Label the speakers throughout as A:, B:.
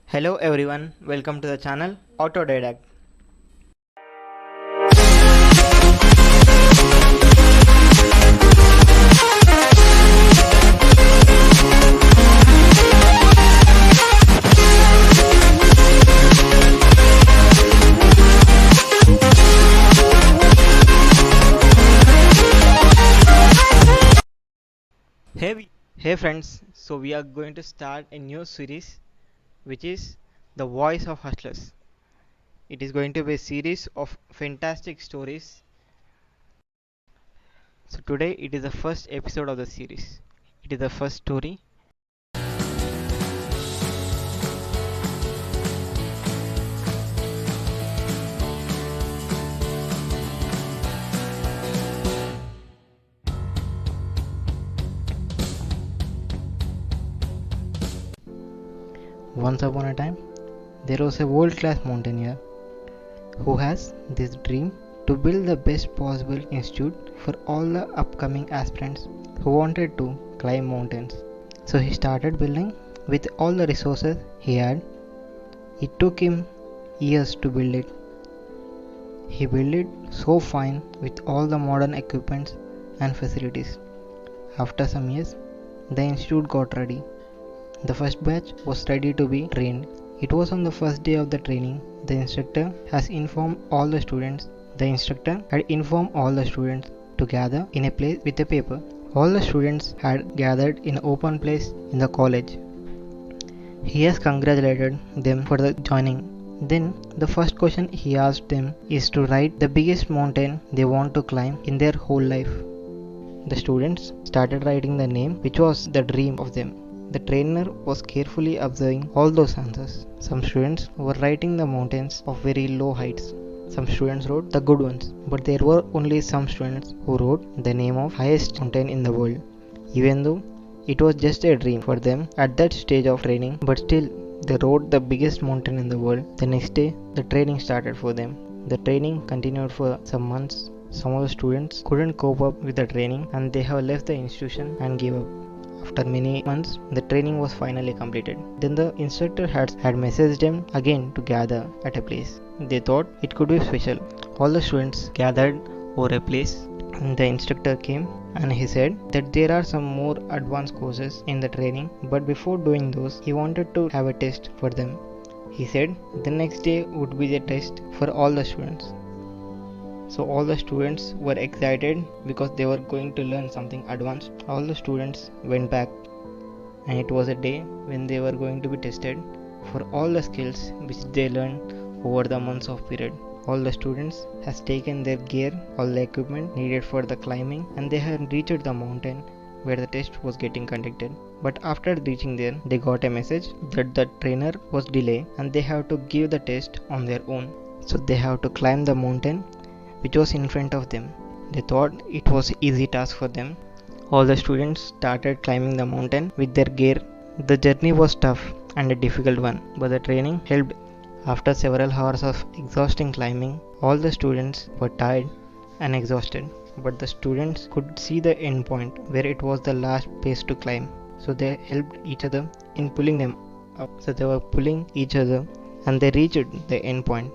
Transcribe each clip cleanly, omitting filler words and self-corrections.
A: Hello everyone, welcome to the channel Autodidact. Hey friends, so we are going to start a new series which is The Voice of Hustlers. It is going to be a series of fantastic stories. So today it is the first episode of the series. It is the first story. Once upon a time, there was a world-class mountaineer who has this dream to build the best possible institute for all the upcoming aspirants who wanted to climb mountains. So he started building with all the resources he had. It took him years to build it. He built it so fine with all the modern equipments and facilities. After some years, the institute got ready. The first batch was ready to be trained. It was on the first day of the training. The instructor had informed all the students to gather in a place with a paper. All the students had gathered in an open place in the college. He has congratulated them for the joining. Then the first question he asked them is to write the biggest mountain they want to climb in their whole life. The students started writing the name which was the dream of them. The trainer was carefully observing all those answers. Some students were writing the mountains of very low heights. Some students wrote the good ones, but there were only some students who wrote the name of highest mountain in the world. Even though it was just a dream for them at that stage of training, but still they wrote the biggest mountain in the world. The next day, the training started for them. The training continued for some months. Some of the students couldn't cope up with the training and they have left the institution and gave up. After many months, the training was finally completed. Then the instructor had messaged them again to gather at a place. They thought it could be special. All the students gathered over a place and the instructor came and he said that there are some more advanced courses in the training, but before doing those, he wanted to have a test for them. He said the next day would be the test for all the students. So all the students were excited because they were going to learn something advanced. All the students went back and it was a day when they were going to be tested for all the skills which they learned over the months of period. All the students has taken their gear, all the equipment needed for the climbing, and they had reached the mountain where the test was getting conducted. But after reaching there, they got a message that the trainer was delayed and they have to give the test on their own. So they have to climb the mountain which was in front of them. They thought it was an easy task for them. All the students started climbing the mountain with their gear. The journey was tough and a difficult one, but the training helped. After several hours of exhausting climbing, all the students were tired and exhausted, but the students could see the end point where it was the last place to climb. So they helped each other in pulling them up. So they were pulling each other and they reached the end point.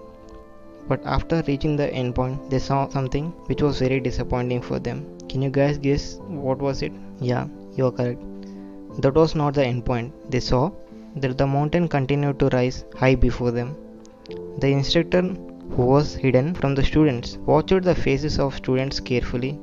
A: But after reaching the end point, they saw something which was very disappointing for them. Can you guys guess what was it? Yeah, you are correct. That was not the end point. They saw that the mountain continued to rise high before them. The instructor, who was hidden from the students, watched the faces of students carefully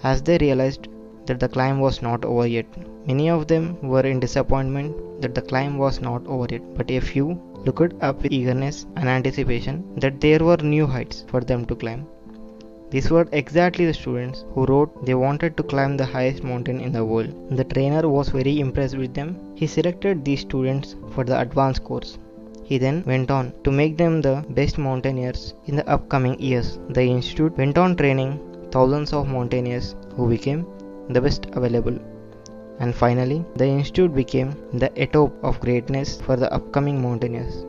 A: as they realized that the climb was not over yet. Many of them were in disappointment that the climb was not over yet, but a few looked up with eagerness and anticipation that there were new heights for them to climb. These were exactly the students who wrote they wanted to climb the highest mountain in the world. The trainer was very impressed with them. He selected these students for the advanced course. He then went on to make them the best mountaineers in the upcoming years. The institute went on training thousands of mountaineers who became the best available. And finally, the institute became the etope of greatness for the upcoming mountaineers.